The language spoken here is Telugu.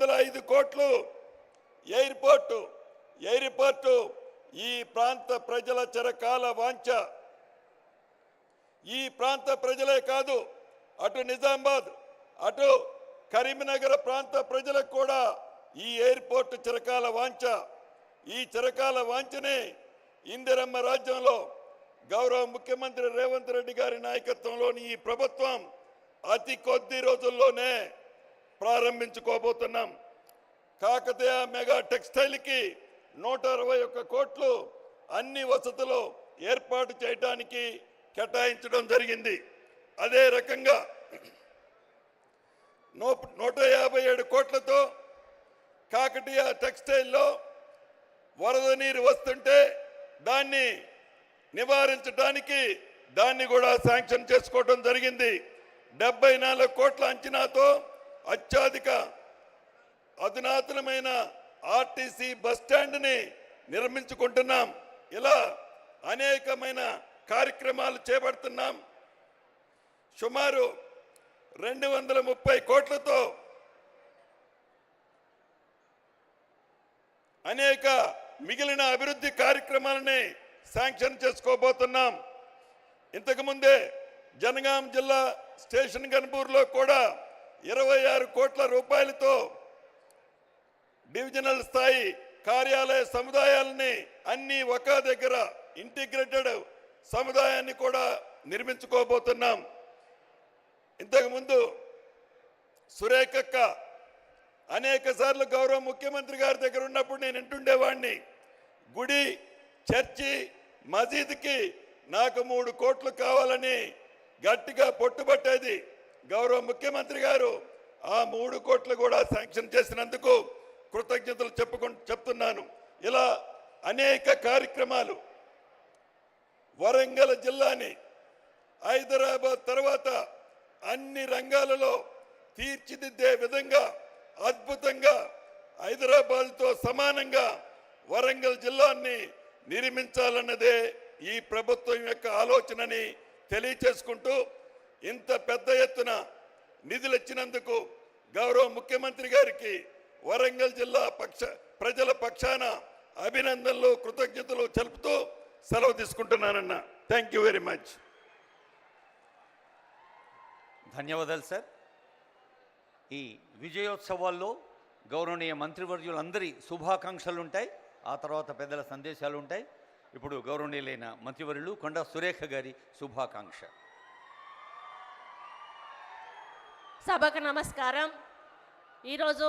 305 కోట్లు ఎయిర్పోర్టు ఈ ప్రాంత ప్రజల చిరకాల వాంఛ. ఈ ప్రాంత ప్రజలే కాదు, అటు నిజామాబాద్ అటు కరీంనగర్ ప్రాంత ప్రజలకు కూడా ఈ ఎయిర్పోర్టు చిరకాల వాంఛ. ఈ చిరకాల వాంఛని ఇందిరమ్మ రాజ్యంలో గౌరవ ముఖ్యమంత్రి రేవంత్ రెడ్డి గారి నాయకత్వంలోని ఈ ప్రభుత్వం అతి కొద్ది రోజుల్లోనే ప్రారంభించుకోబోతున్నాం. కాకతీయ మెగా టెక్స్టైల్కి 161 కోట్లు అన్ని వసతులు ఏర్పాటు చేయడానికి కేటాయించడం జరిగింది. అదే రకంగా 157 కోట్లతో కాకతీయ టెక్స్టైల్లో వరద నీరు వస్తుంటే దాన్ని నివారించడానికి దాన్ని కూడా శాంక్షన్ చేసుకోవడం జరిగింది. 74 కోట్ల అంచనాతో అత్యధిక అధునాతనమైన ఆర్టీసీ బస్ స్టాండ్ని నిర్మించుకుంటున్నాం. ఇలా అనేకమైన కార్యక్రమాలు చేపడుతున్నాం. సుమారు 230 కోట్లతో అనేక మిగిలిన అభివృద్ధి కార్యక్రమాలని శాంక్షన్ చేసుకోబోతున్నాం. ఇంతకుముందే జనగాం జిల్లా స్టేషన్ గన్పూర్లో కూడా 26 కోట్ల రూపాయలతో డివిజనల్ స్థాయి కార్యాలయ సముదాయాలని అన్ని ఒక దగ్గర ఇంటిగ్రేటెడ్ సముదాయాన్ని కూడా నిర్మించుకోబోతున్నాం. ఇంతకుముందు సురేఖక్క అనేక సార్లు గౌరవ ముఖ్యమంత్రి గారి దగ్గర ఉన్నప్పుడు నేను వింటుండేవాడిని, గుడి చర్చి మసీదుకి నాకు 3 కోట్లు కావాలని గట్టిగా పట్టుబట్టేది. గౌరవ ముఖ్యమంత్రి గారు ఆ 3 కోట్లు కూడా శాంక్షన్ చేసినందుకు కృతజ్ఞతలు చెప్తున్నాను. ఇలా అనేక కార్యక్రమాలు వరంగల్ జిల్లాని హైదరాబాద్ తర్వాత అన్ని రంగాలలో తీర్చిదిద్దే విధంగా అద్భుతంగా హైదరాబాద్తో సమానంగా వరంగల్ జిల్లాని నిర్మించాలన్నదే ఈ ప్రభుత్వం యొక్క ఆలోచనని తెలియచేసుకుంటూ, ఇంత పెద్ద ఎత్తున నిధులు ఇచ్చినందుకు గౌరవ ముఖ్యమంత్రి గారికి వరంగల్ జిల్లా ప్రజల పక్షాన అభినందనలు కృతజ్ఞతలు తెలుపుతూ సెలవు తీసుకుంటున్నానన్న. Thank you very much. ధన్యవాదాలు సార్. ఈ విజయోత్సవాల్లో గౌరవనీయ మంత్రివర్యులందరి శుభాకాంక్షలు ఉంటాయి, ఆ తర్వాత పెద్దల సందేశాలు ఉంటాయి. ఇప్పుడు గౌరవనీయులైన మంత్రివర్యులు కొండా సురేఖ గారి శుభాకాంక్ష. సభకు నమస్కారం. ఈరోజు